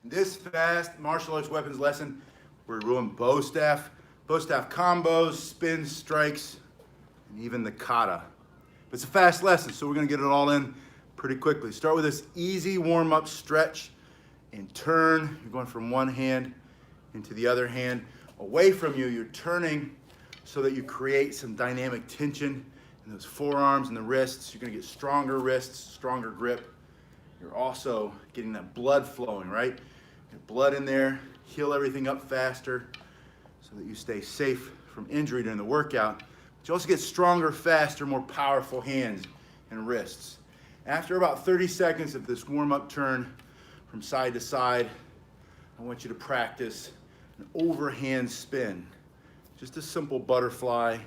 In this fast martial arts weapons lesson, we're doing bow staff combos, spins, strikes, and even the kata. But it's a fast lesson, so we're gonna get it all in pretty quickly. Start with this easy warm-up stretch and turn. You're going from one hand into the other hand. Away from you, you're turning so that you create some dynamic tension in those forearms and the wrists. You're gonna get stronger wrists, stronger grip. You're also getting that blood flowing, right? Get blood in there, heal everything up faster so that you stay safe from injury during the workout. But you also get stronger, faster, more powerful hands and wrists. After about 30 seconds of this warm-up turn from side to side, I want you to practice an overhand spin. Just a simple butterfly.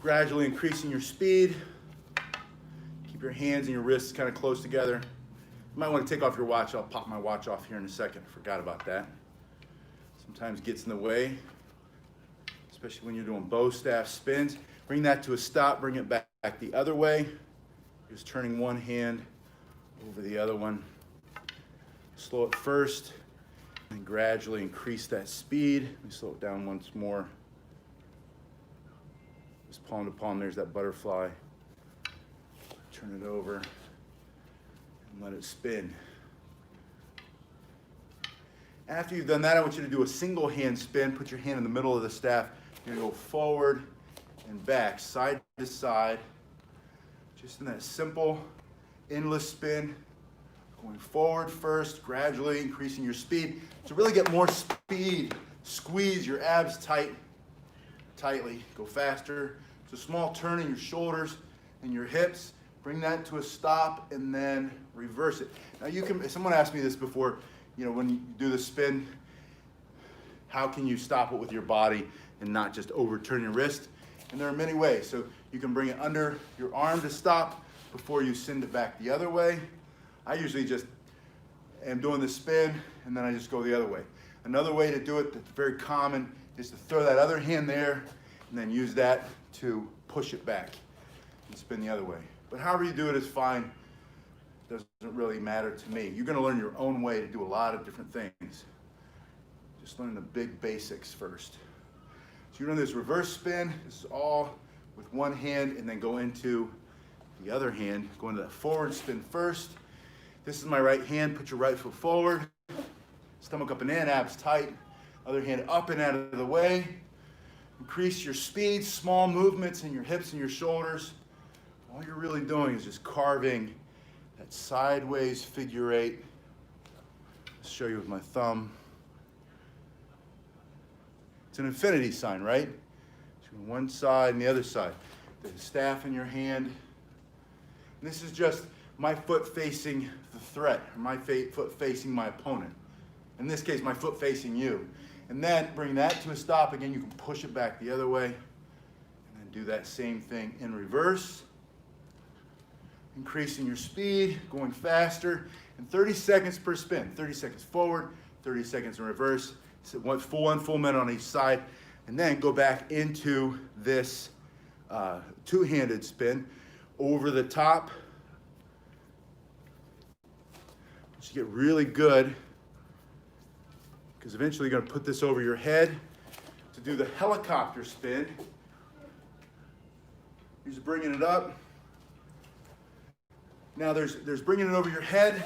Gradually increasing your speed. Keep your hands and your wrists kind of close together. You might want to take off your watch. I'll pop my watch off here in a second. I forgot about that. Sometimes it gets in the way, especially when you're doing bow staff spins. Bring that to a stop, bring it back the other way. Just turning one hand over the other one. Slow it first, and gradually increase that speed. Let me slow it down once more. Just palm to palm, there's that butterfly. Turn it over and let it spin. After you've done that, I want you to do a single hand spin. Put your hand in the middle of the staff. You're gonna go forward and back, side to side. Just in that simple, endless spin. Going forward first, gradually increasing your speed. To really get more speed, squeeze your abs tightly. Go faster. It's a small turn in your shoulders and your hips. Bring that to a stop and then reverse it. Now you can, someone asked me this before, when you do the spin, how can you stop it with your body and not just overturn your wrist? And there are many ways. So you can bring it under your arm to stop before you send it back the other way. I usually just am doing the spin and then I just go the other way. Another way to do it that's very common is to throw that other hand there and then use that to push it back and spin the other way. But however you do it is fine. Doesn't really matter to me. You're gonna learn your own way to do a lot of different things. Just learn the big basics first. So you're doing this reverse spin. This is all with one hand and then go into the other hand. Go into that forward spin first. This is my right hand. Put your right foot forward. Stomach up and in, abs tight. Other hand up and out of the way. Increase your speed, small movements in your hips and your shoulders. All you're really doing is just carving that sideways figure eight. I'll show you with my thumb. It's an infinity sign, right? Between one side and the other side. The staff in your hand. And this is just my foot facing the threat, or my foot facing my opponent. In this case, my foot facing you. And then bring that to a stop. Again, you can push it back the other way. And then do that same thing in reverse. Increasing your speed, going faster. And 30 seconds per spin. 30 seconds forward, 30 seconds in reverse. So one full minute on each side. And then go back into this two-handed spin over the top. Once you get really good, because eventually you're going to put this over your head to do the helicopter spin. You're just bringing it up. Now there's bringing it over your head,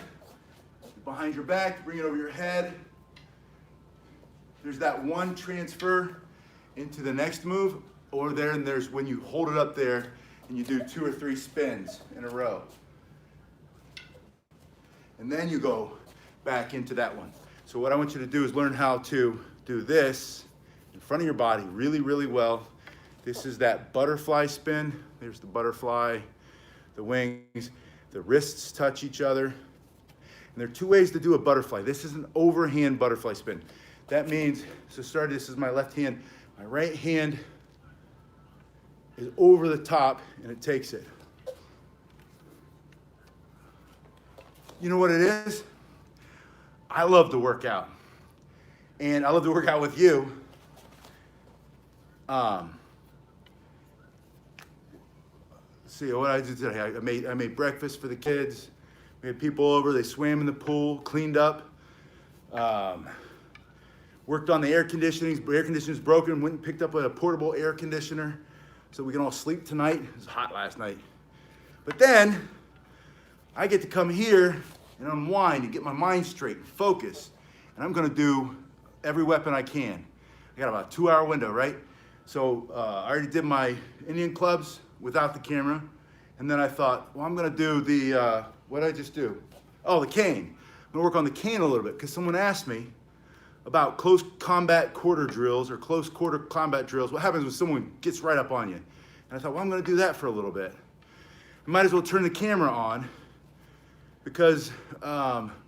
behind your back, bring it over your head. There's that one transfer into the next move, or there's when you hold it up there and you do 2 or 3 spins in a row. And then you go back into that one. So what I want you to do is learn how to do this in front of your body really, really well. This is that butterfly spin. There's the butterfly, the wings, the wrists touch each other. And there are 2 ways to do a butterfly. This is an overhand butterfly spin. That means, this is my left hand. My right hand is over the top and it takes it. You know what it is? I love to work out. And I love to work out with you. see what I did today. I made breakfast for the kids. We had people over, they swam in the pool, cleaned up. Worked on the air conditioning. Air conditioner's broken, went and picked up a portable air conditioner so we can all sleep tonight. It was hot last night. But then, I get to come here and unwind and get my mind straight and focus. And I'm gonna do every weapon I can. I got about a 2-hour window, right? So I already did my Indian clubs without the camera. And then I thought, well, I'm gonna do the, what did I just do? Oh, the cane. I'm gonna work on the cane a little bit because someone asked me about close combat quarter drills or close quarter combat drills. What happens when someone gets right up on you? And I thought, well, I'm gonna do that for a little bit. I might as well turn the camera on because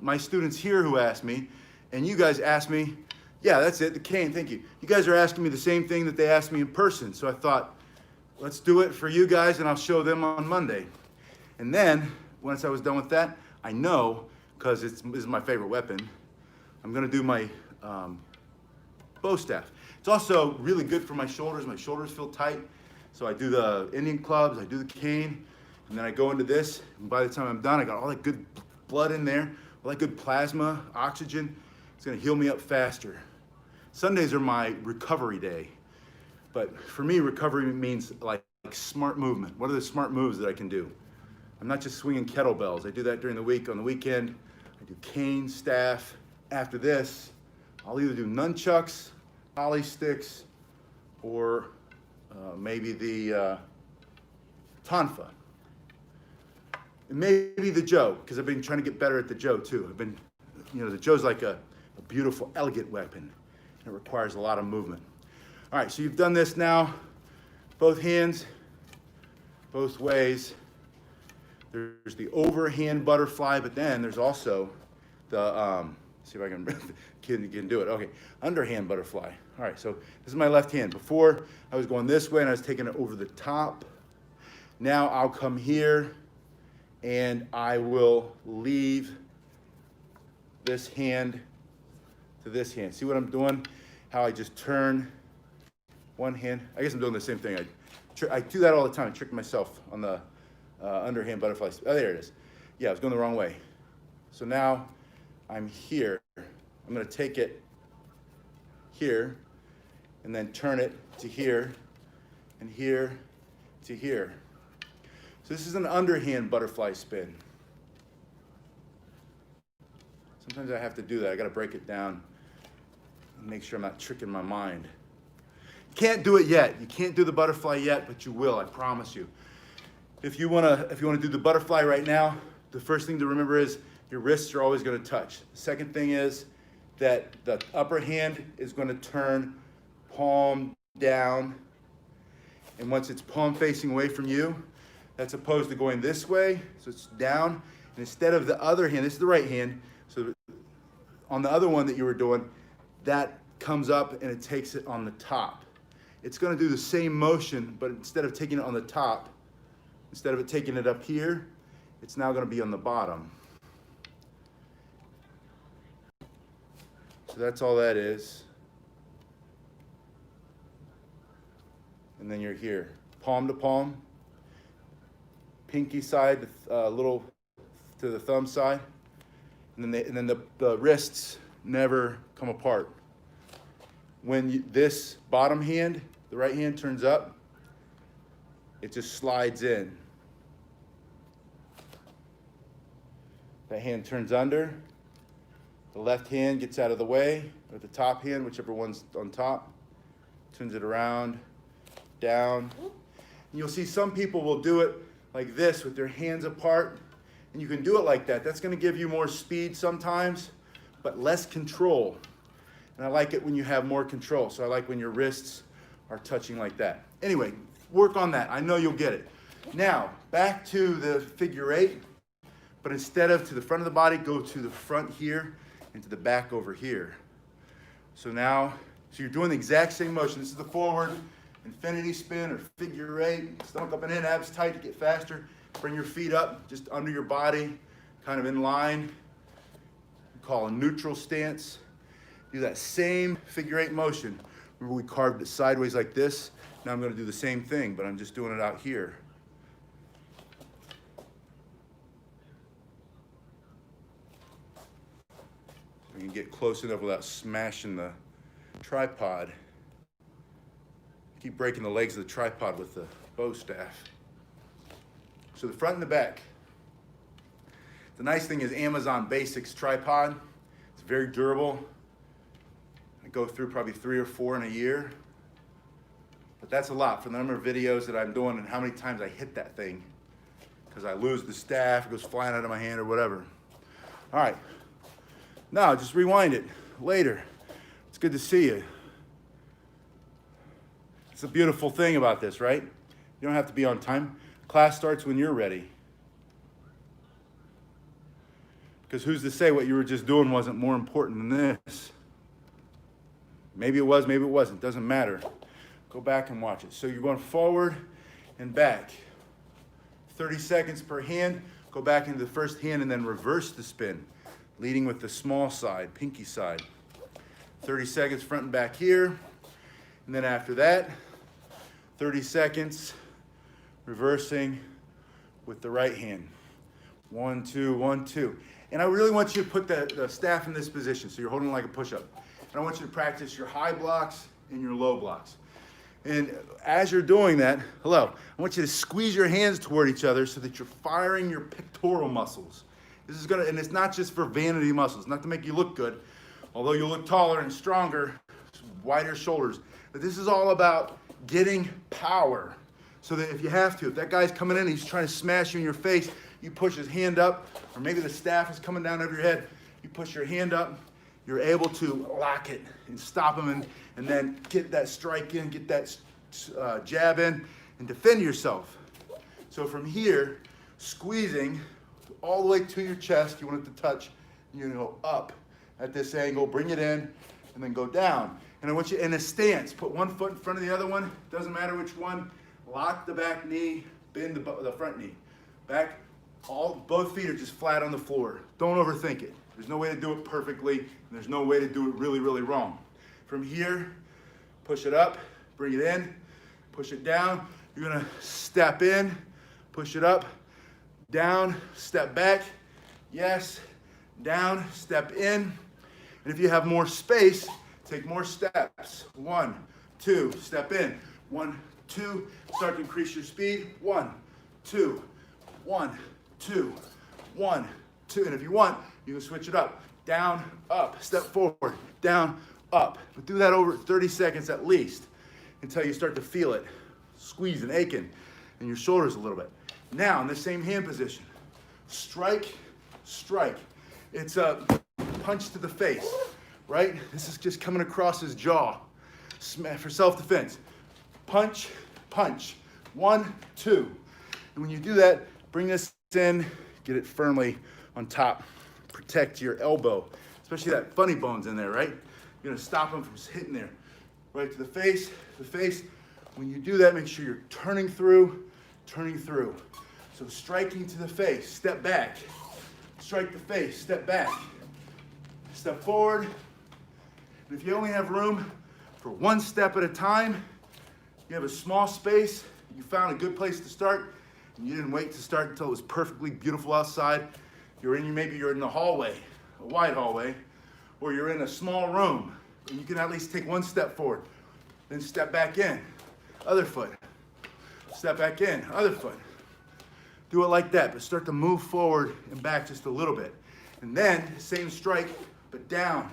my students here who asked me, and you guys asked me, yeah, that's it, the cane, thank you. You guys are asking me the same thing that they asked me in person. So I thought, let's do it for you guys and I'll show them on Monday. And then, once I was done with that, I know, because this is my favorite weapon, I'm gonna do my bow staff. It's also really good for my shoulders. My shoulders feel tight. So I do the Indian clubs, I do the cane, and then I go into this. And by the time I'm done, I got all that good blood in there, all that good plasma, oxygen. It's gonna heal me up faster. Sundays are my recovery day. But for me, recovery means like smart movement. What are the smart moves that I can do? I'm not just swinging kettlebells. I do that during the week. On the weekend, I do cane, staff. After this, I'll either do nunchucks, ollie sticks, or maybe the tonfa. And maybe the Joe, because I've been trying to get better at the Joe too. The Joe's like a beautiful, elegant weapon. It requires a lot of movement. All right, so you've done this now, both hands, both ways. There's the overhand butterfly, but then there's also the, see if I can do it. Okay, underhand butterfly. All right, so this is my left hand. Before, I was going this way and I was taking it over the top. Now I'll come here and I will leave this hand to this hand. See what I'm doing? How I just turn one hand. I guess I'm doing the same thing. I do that all the time. I trick myself on the underhand butterfly. Oh, there it is. Yeah, I was going the wrong way. So now I'm here. I'm going to take it here and then turn it to here and here to here. So this is an underhand butterfly spin. Sometimes I have to do that. I got to break it down and make sure I'm not tricking my mind. You can't do it yet. You can't do the butterfly yet, but you will, I promise you. If you want to do the butterfly right now, the first thing to remember is your wrists are always going to touch. The second thing is that the upper hand is going to turn palm down. And once it's palm facing away from you, that's opposed to going this way. So it's down. And instead of the other hand, this is the right hand. So on the other one that you were doing, that comes up and it takes it on the top. It's going to do the same motion, but instead of taking it on the top, instead of it taking it up here, it's now going to be on the bottom. So that's all that is. And then you're here, palm to palm, pinky side, little to the thumb side, and then the wrists never come apart. When this bottom hand, the right hand turns up, it just slides in. That hand turns under. The left hand gets out of the way, or the top hand, whichever one's on top, turns it around, down. And you'll see some people will do it like this with their hands apart, and you can do it like that. That's going to give you more speed sometimes, but less control. And I like it when you have more control, so I like when your wrists are touching like that. Anyway, work on that. I know you'll get it. Now, back to the figure eight, but instead of to the front of the body, go to the front here and to the back over here. So you're doing the exact same motion. This is the forward infinity spin or figure eight. Stomach up and in, abs tight to get faster. Bring your feet up just under your body, kind of in line. We call a neutral stance. Do that same figure eight motion. Remember we carved it sideways like this? Now I'm going to do the same thing, but I'm just doing it out here. You can get close enough without smashing the tripod. Keep breaking the legs of the tripod with the bow staff. So the front and the back. The nice thing is Amazon Basics tripod. It's very durable. I go through probably 3 or 4 in a year. But that's a lot for the number of videos that I'm doing and how many times I hit that thing. Because I lose the staff, it goes flying out of my hand or whatever. All right. Now just rewind it later. It's good to see you. It's a beautiful thing about this, right? You don't have to be on time. Class starts when you're ready. Because who's to say what you were just doing wasn't more important than this? Maybe it was, maybe it wasn't. Doesn't matter. Go back and watch it. So you're going forward and back. 30 seconds per hand. Go back into the first hand and then reverse the spin. Leading with the small side, pinky side. 30 seconds front and back here. And then after that, 30 seconds reversing with the right hand. 1, 2, 1, 2. And I really want you to put the staff in this position, so you're holding like a push-up. And I want you to practice your high blocks and your low blocks. And as you're doing that, I want you to squeeze your hands toward each other so that you're firing your pectoral muscles. This is and it's not just for vanity muscles, not to make you look good, although you'll look taller and stronger, wider shoulders. But this is all about getting power. So that if you have to, if that guy's coming in, he's trying to smash you in your face, you push his hand up, or maybe the staff is coming down over your head, you push your hand up, you're able to lock it and stop him and then get that strike in, get that jab in, and defend yourself. So from here, squeezing all the way to your chest, you want it to touch, and you're gonna go up at this angle, bring it in, and then go down. And I want you in a stance, put one foot in front of the other one, doesn't matter which one, lock the back knee, bend the front knee. Both feet are just flat on the floor. Don't overthink it. There's no way to do it perfectly, and there's no way to do it really, really wrong. From here, push it up, bring it in, push it down. You're gonna step in, push it up, down, step back, yes, down, step in. And if you have more space, take more steps. 1, 2, step in. 1, 2, start to increase your speed. 1, 2, 1, 2, 1, 2. And if you want, you can switch it up. Down, up, step forward, down, up. But do that over 30 seconds at least until you start to feel it squeezing, aching in your shoulders a little bit. Now, in the same hand position, strike, strike. It's a punch to the face, right? This is just coming across his jaw for self-defense. Punch, punch. 1, 2. And when you do that, bring this in, get it firmly on top. Protect your elbow, especially that funny bone's in there, right? You're gonna stop him from hitting there. Right to the face, the face. When you do that, make sure you're turning through. So striking to the face, step back. Strike the face, step back. Step forward. And if you only have room for one step at a time, you have a small space, you found a good place to start, and you didn't wait to start until it was perfectly beautiful outside. Maybe you're in the hallway, a wide hallway, or you're in a small room, and you can at least take one step forward, then step back in, other foot, step back in, other foot. Do it like that, but start to move forward and back just a little bit. And then, same strike, but down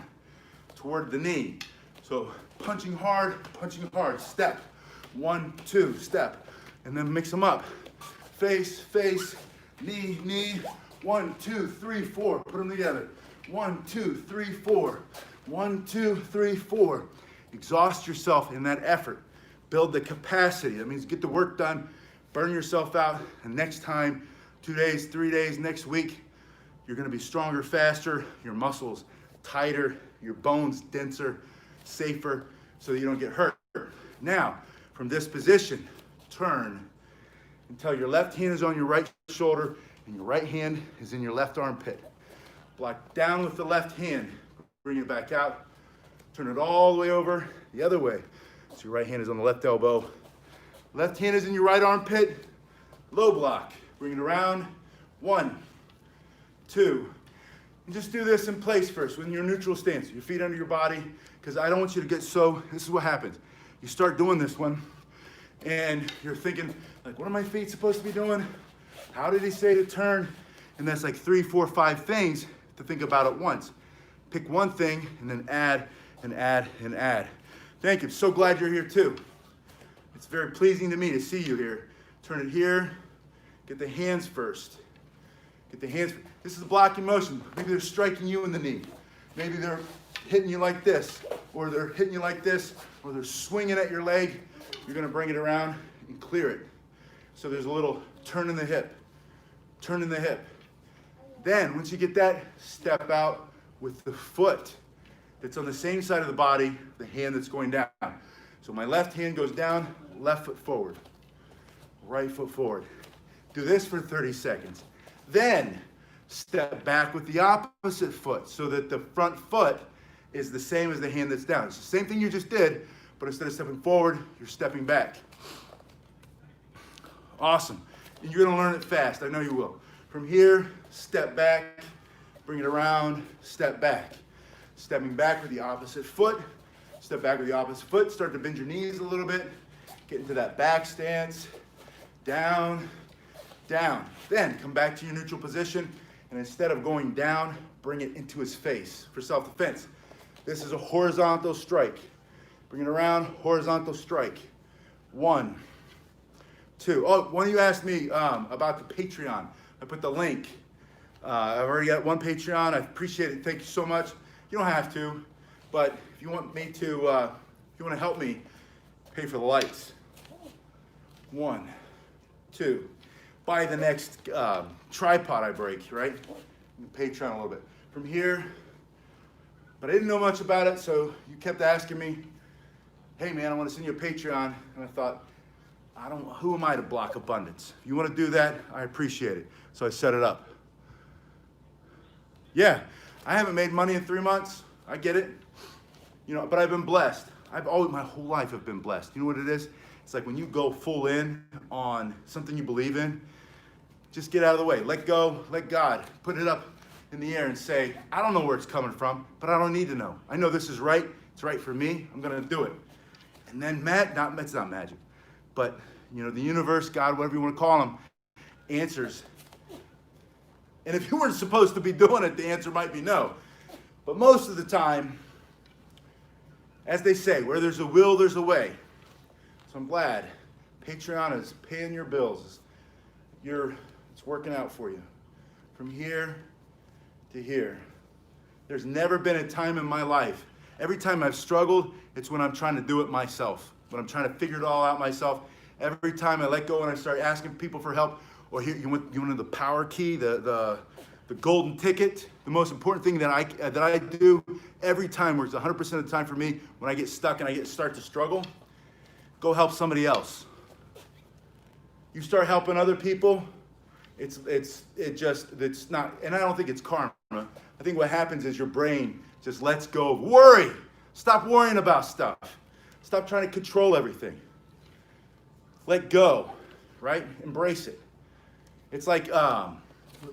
toward the knee. So punching hard, step. 1, 2, step. And then mix them up. Face, face, knee, knee. 1, 2, 3, 4. Put them together. 1, 2, 3, 4. 1, 2, 3, 4. Exhaust yourself in that effort. Build the capacity. That means get the work done, burn yourself out, and next time, 2 days, 3 days, next week, you're gonna be stronger, faster, your muscles tighter, your bones denser, safer, so that you don't get hurt. Now, from this position, turn until your left hand is on your right shoulder and your right hand is in your left armpit. Block down with the left hand, bring it back out, turn it all the way over the other way. So your right hand is on the left elbow. Left hand is in your right armpit, low block. Bring it around, 1, 2, And just do this in place first, in your neutral stance, your feet under your body, because I don't want you to get so, this is what happens. You start doing this one, and you're thinking, like, what are my feet supposed to be doing? How did he say to turn? And that's like 3, 4, 5 things to think about at once. Pick one thing, and then add, and add, and add. Thank you, so glad you're here too. It's very pleasing to me to see you here. Turn it here, get the hands first. Get the hands, this is a blocking motion. Maybe they're striking you in the knee. Maybe they're hitting you like this, or they're hitting you like this, or they're swinging at your leg. You're gonna bring it around and clear it. So there's a little turn in the hip, turn in the hip. Then, once you get that, step out with the foot that's on the same side of the body, the hand that's going down. So my left hand goes down, left foot forward, right foot forward. Do this for 30 seconds. Then step back with the opposite foot so that the front foot is the same as the hand that's down. It's the same thing you just did, but instead of stepping forward, you're stepping back. Awesome. And you're gonna learn it fast, I know you will. From here, step back, bring it around, step back. Stepping back with the opposite foot, step back with the opposite foot, start to bend your knees a little bit, get into that back stance, down, down. Then come back to your neutral position, and instead of going down, bring it into his face for self-defense. This is a horizontal strike. Bring it around, horizontal strike. 1, 2. Oh, one of you asked me about the Patreon. I put the link. I've already got one Patreon. I appreciate it. Thank you so much. You don't have to, but if you want me to, if you want to help me pay for the lights. 1, 2. Buy the next tripod I break, right? Patreon a little bit. From here, but I didn't know much about it, so you kept asking me, hey man, I want to send you a Patreon. And I thought, who am I to block abundance? If you want to do that, I appreciate it. So I set it up. Yeah, I haven't made money in 3 months. I get it. You know, but I've been blessed. My whole life I've been blessed. You know what it is? It's like when you go full in on something you believe in, just get out of the way. Let go, let God. Put it up in the air and say, I don't know where it's coming from, but I don't need to know. I know this is right. It's right for me. I'm going to do it. And then it's not magic, but you know, the universe, God, whatever you want to call him, answers. And if you weren't supposed to be doing it, the answer might be no. But most of the time, as they say, where there's a will, there's a way. So I'm glad Patreon is paying your bills. It's working out for you. From here to here. There's never been a time in my life. Every time I've struggled, it's when I'm trying to do it myself. When I'm trying to figure it all out myself. Every time I let go and I start asking people for help, or here you want the power key, the golden ticket. The most important thing that I do every time, works 100% of the time for me, when I get stuck and I start to struggle, go help somebody else. You start helping other people, it's not, and I don't think it's karma. I think what happens is your brain just lets go of worry. Stop worrying about stuff. Stop trying to control everything. Let go, right? Embrace it. It's like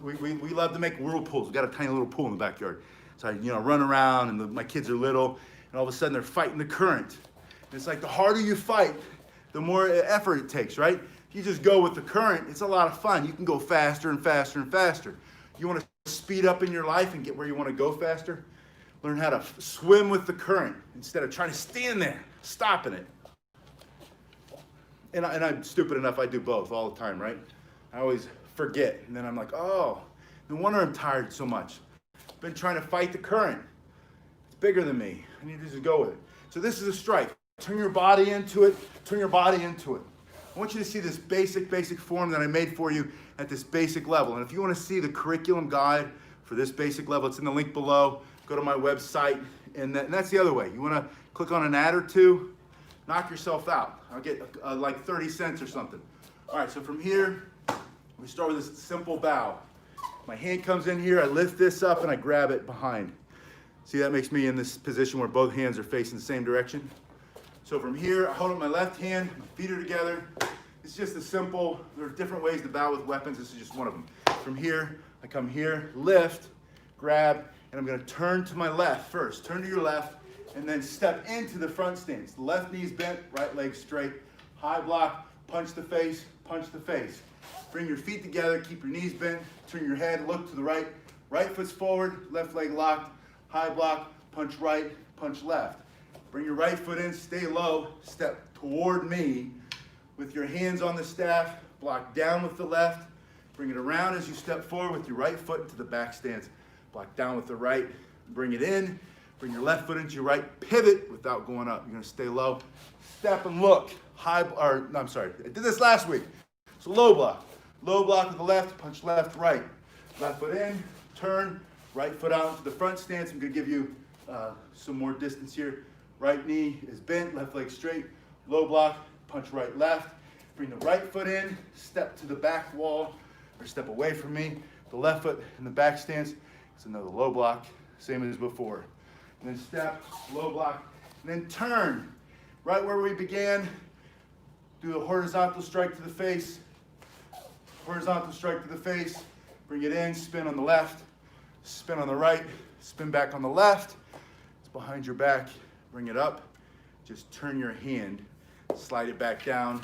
we love to make whirlpools. We've got a tiny little pool in the backyard. So I run around, and my kids are little, and all of a sudden they're fighting the current. And it's like the harder you fight, the more effort it takes, right? If you just go with the current, it's a lot of fun. You can go faster and faster and faster. You want to speed up in your life and get where you want to go faster? Learn how to swim with the current instead of trying to stand there, stopping it. And I'm stupid enough, I do both all the time, right? I always forget, and then I'm like, oh, no wonder I'm tired so much. I've been trying to fight the current. It's bigger than me. I need to just go with it. So this is a strike. Turn your body into it. Turn your body into it. I want you to see this basic form that I made for you at this basic level. And if you want to see the curriculum guide for this basic level, it's in the link below. Go to my website, and that's the other way. You want to click on an ad or two, knock yourself out. I'll get like 30 cents or something. All right, so from here, we start with this simple bow. My hand comes in here, I lift this up, and I grab it behind. See, that makes me in this position where both hands are facing the same direction. So from here, I hold up my left hand, my feet are together. It's just a simple, there are different ways to bow with weapons. This is just one of them. From here, I come here, lift, grab, and I'm gonna turn to my left first. Turn to your left, and then step into the front stance. Left knee's bent, right leg straight. High block, punch the face, punch the face. Bring your feet together, keep your knees bent, turn your head, look to the right. Right foot's forward, left leg locked. High block, punch right, punch left. Bring your right foot in, stay low, step toward me with your hands on the staff, block down with the left. Bring it around as you step forward with your right foot into the back stance. Block down with the right, bring it in. Bring your left foot into your right, pivot without going up. You're gonna stay low. Step and look. I did this last week. So low block. Low block with the left, punch left, right. Left foot in, turn, right foot out into the front stance. I'm gonna give you some more distance here. Right knee is bent, left leg straight. Low block, punch right, left. Bring the right foot in, step to the back wall, or step away from me. The left foot in the back stance. It's another low block, same as before. And then step, low block, and then turn. Right where we began, do a horizontal strike to the face. Horizontal strike to the face. Bring it in, spin on the left, spin on the right, spin back on the left. It's behind your back, bring it up. Just turn your hand, slide it back down.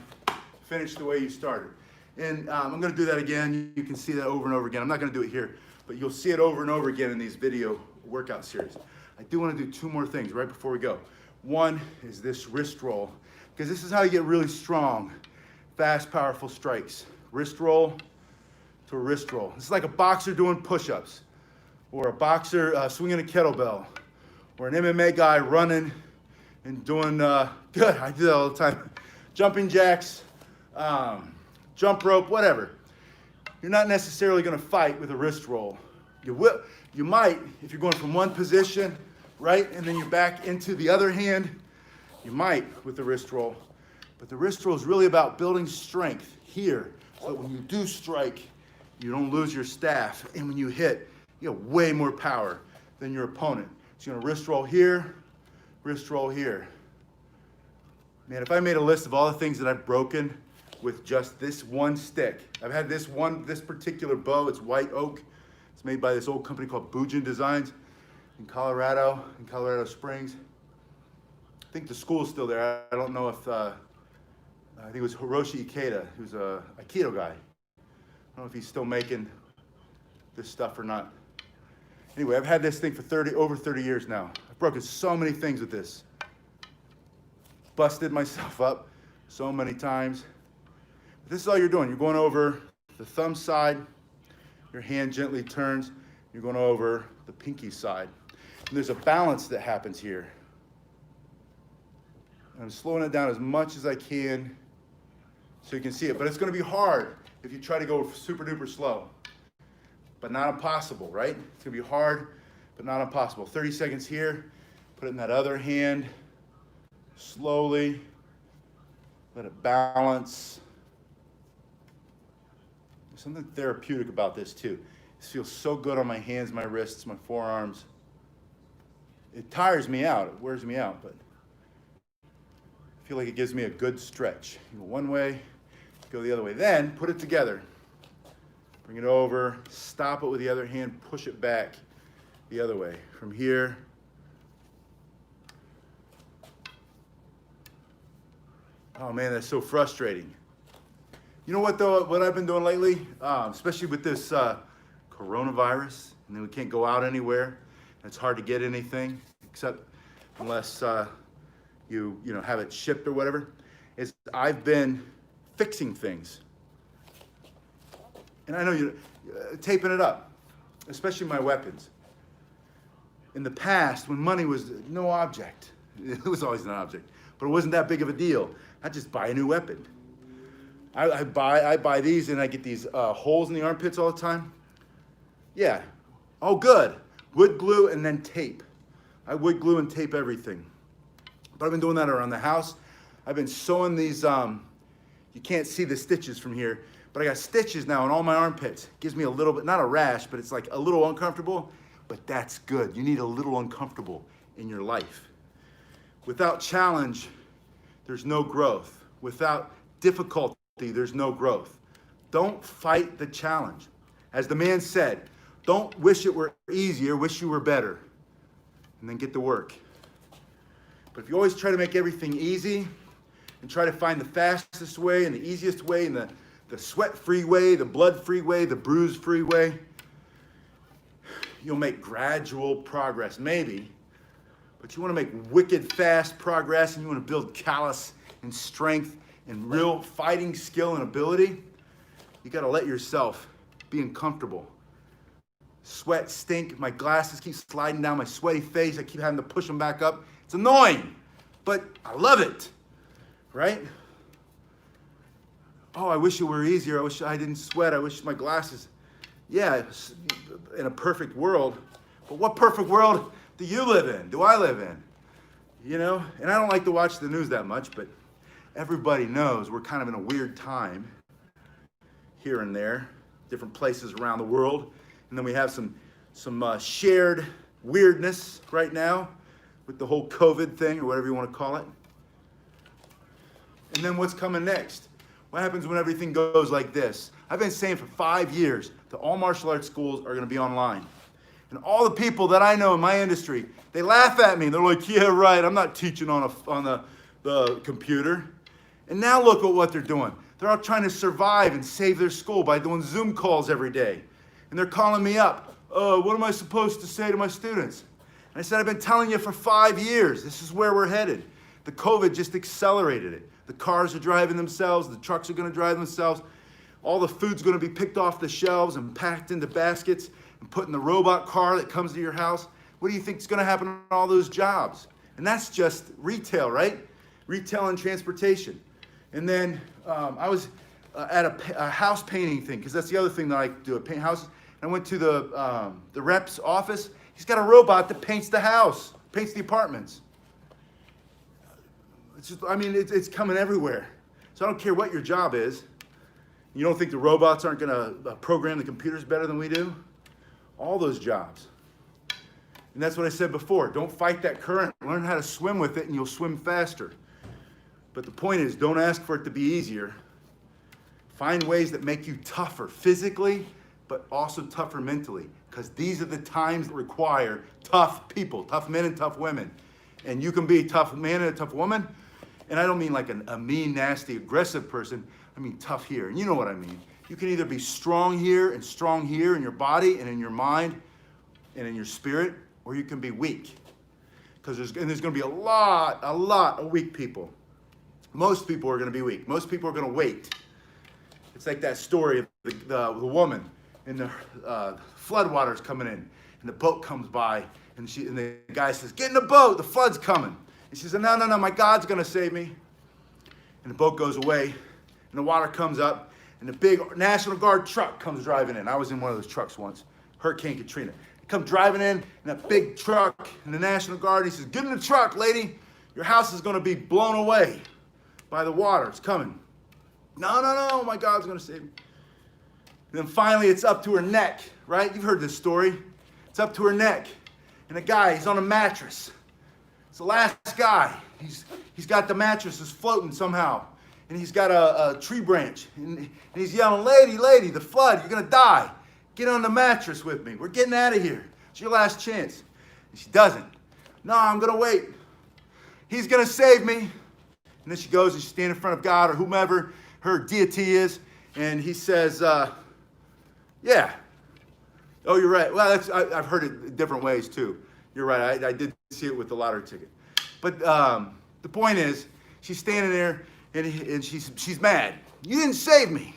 Finish the way you started. And I'm gonna do that again. You can see that over and over again. I'm not gonna do it here, but you'll see it over and over again in these video workout series. I do wanna do two more things right before we go. One is this wrist roll, because this is how you get really strong, fast, powerful strikes. Wrist roll to a wrist roll. It's like a boxer doing push-ups, or a boxer swinging a kettlebell, or an MMA guy running and doing, good, I do that all the time, jumping jacks, jump rope, whatever. You're not necessarily gonna fight with a wrist roll. You might, if you're going from one position, right, and then you're back into the other hand, you might with the wrist roll. But the wrist roll is really about building strength here, so that when you do strike, you don't lose your staff, and when you hit, you have way more power than your opponent. So you're gonna wrist roll here, wrist roll here. Man, if I made a list of all the things that I've broken with just this one stick. I've had this particular bow, it's white oak. It's made by this old company called Bujin Designs in Colorado Springs. I think the school's still there. I don't know if, I think it was Hiroshi Ikeda, who's a Aikido guy. I don't know if he's still making this stuff or not. Anyway, I've had this thing for over 30 years now. I've broken so many things with this. Busted myself up so many times. But this is all you're doing. You're going over the thumb side, your hand gently turns, you're going over the pinky side. And there's a balance that happens here. I'm slowing it down as much as I can so you can see it, but it's gonna be hard if you try to go super duper slow, but not impossible, right? It's gonna be hard, but not impossible. 30 seconds here, put it in that other hand, slowly, let it balance. There's something therapeutic about this too. This feels so good on my hands, my wrists, my forearms. It tires me out, it wears me out, but I feel like it gives me a good stretch. You go one way, go the other way. Then put it together. Bring it over, stop it with the other hand, push it back the other way. From here, oh man, that's so frustrating. You know what though, what I've been doing lately, especially with this coronavirus, and then we can't go out anywhere, and it's hard to get anything, except unless you know, have it shipped or whatever, is I've been fixing things. And I know you're taping it up, especially my weapons. In the past, when money was no object, it was always an object, but it wasn't that big of a deal. I'd just buy a new weapon. I buy these and I get these holes in the armpits all the time. Yeah, oh good. Wood glue and then tape. I wood glue and tape everything. But I've been doing that around the house. I've been sewing these, you can't see the stitches from here, but I got stitches now in all my armpits. Gives me a little bit, not a rash, but it's like a little uncomfortable, but that's good. You need a little uncomfortable in your life. Without challenge, there's no growth. Without difficulty, there's no growth. Don't fight the challenge. As the man said, Don't wish it were easier, wish you were better. And then get to work. But if you always try to make everything easy and try to find the fastest way and the easiest way and the sweat-free way, the blood-free way, the bruise-free way, you'll make gradual progress, maybe. But you want to make wicked fast progress and you want to build callus and strength and real fighting skill and ability, you got to let yourself be uncomfortable. Sweat, stink, my glasses keep sliding down my sweaty face. I keep having to push them back up. It's annoying, but I love it, right? Oh, I wish it were easier. I wish I didn't sweat. I wish my glasses. Yeah, in a perfect world. But what perfect world do you live in? Do I live in? You know, and I don't like to watch the news that much, but everybody knows we're kind of in a weird time here and there, different places around the world. And then we have some shared weirdness right now with the whole COVID thing or whatever you want to call it. And then what's coming next? What happens when everything goes like this? I've been saying for 5 years that all martial arts schools are going to be online. And all the people that I know in my industry, they laugh at me. They're like, yeah, right, I'm not teaching on the computer. And now look at what they're doing. They're all trying to survive and save their school by doing Zoom calls every day. And they're calling me up. What am I supposed to say to my students? And I said, I've been telling you for 5 years, this is where we're headed. The COVID just accelerated it. The cars are driving themselves. The trucks are going to drive themselves. All the food's going to be picked off the shelves and packed into baskets and put in the robot car that comes to your house. What do you think is going to happen to all those jobs? And that's just retail, right? Retail and transportation. And then I was at a house painting thing, because that's the other thing that I do, paint houses. I went to the rep's office. He's got a robot that paints the house, paints the apartments. It's just, I mean, it's coming everywhere. So I don't care what your job is. You don't think the robots aren't going to program the computers better than we do? All those jobs. And that's what I said before. Don't fight that current. Learn how to swim with it and you'll swim faster. But the point is, don't ask for it to be easier. Find ways that make you tougher physically, but also tougher mentally. Because these are the times that require tough people, tough men and tough women. And you can be a tough man and a tough woman. And I don't mean like a mean, nasty, aggressive person. I mean tough here. And you know what I mean. You can either be strong here in your body and in your mind and in your spirit, or you can be weak. Because there's going to be a lot of weak people. Most people are going to be weak. Most people are going to wait. It's like that story of the woman and the floodwaters coming in, and the boat comes by, and the guy says, "Get in the boat, the flood's coming." And she says, "No, my God's going to save me." And the boat goes away, and the water comes up, and the big National Guard truck comes driving in. I was in one of those trucks once, Hurricane Katrina. They come driving in that big truck, and the National Guard, he says, "Get in the truck, lady. Your house is going to be blown away by the water. It's coming." No, my God's going to save me. And then finally, it's up to her neck, right? You've heard this story. It's up to her neck. And the guy, he's on a mattress. It's the last guy. He's got the mattress is floating somehow. And he's got a tree branch. And he's yelling, lady, the flood, you're going to die. Get on the mattress with me. We're getting out of here. It's your last chance. And she doesn't. No, I'm going to wait. He's going to save me. And then she goes and she stands in front of God or whomever her deity is. And he says, yeah. Oh, you're right. Well, I've heard it different ways too. You're right. I did see it with the lottery ticket. But the point is, she's standing there and she's mad. You didn't save me.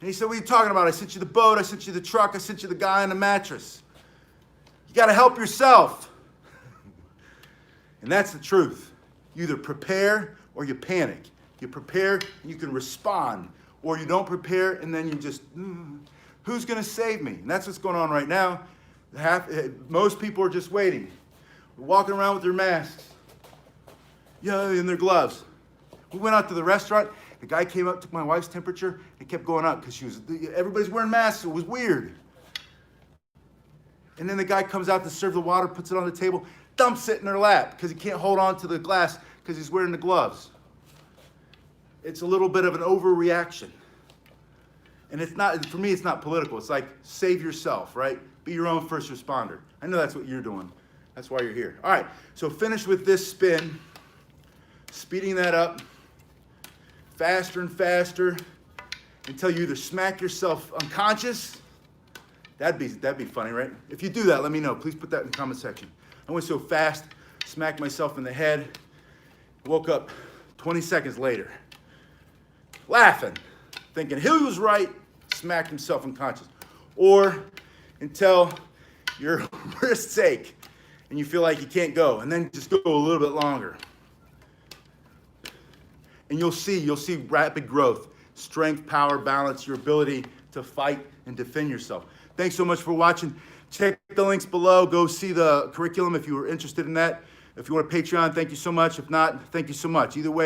And he said, what are you talking about? I sent you the boat. I sent you the truck. I sent you the guy on the mattress. You got to help yourself. And that's the truth. You either prepare or you panic. You prepare and you can respond. Or you don't prepare and then you just, who's going to save me? And that's what's going on right now. Most people are just waiting. We're walking around with their masks. Yeah, and their gloves. We went out to the restaurant. The guy came up, took my wife's temperature. It kept going up because everybody's wearing masks. It was weird. And then the guy comes out to serve the water, puts it on the table, dumps it in her lap because he can't hold on to the glass because he's wearing the gloves. It's a little bit of an overreaction. And it's not, for me, it's not political. It's like, save yourself, right? Be your own first responder. I know that's what you're doing. That's why you're here. All right, so finish with this spin, speeding that up faster and faster until you either smack yourself unconscious. That'd be funny, right? If you do that, let me know. Please put that in the comment section. I went so fast, smacked myself in the head, woke up 20 seconds later, laughing, thinking he was right, smacked himself unconscious. Or until your wrists ache and you feel like you can't go, and then just go a little bit longer. And you'll see rapid growth, strength, power, balance, your ability to fight and defend yourself. Thanks so much for watching. Check the links below. Go see the curriculum if you were interested in that. If you want a Patreon, thank you so much. If not, thank you so much. Either way,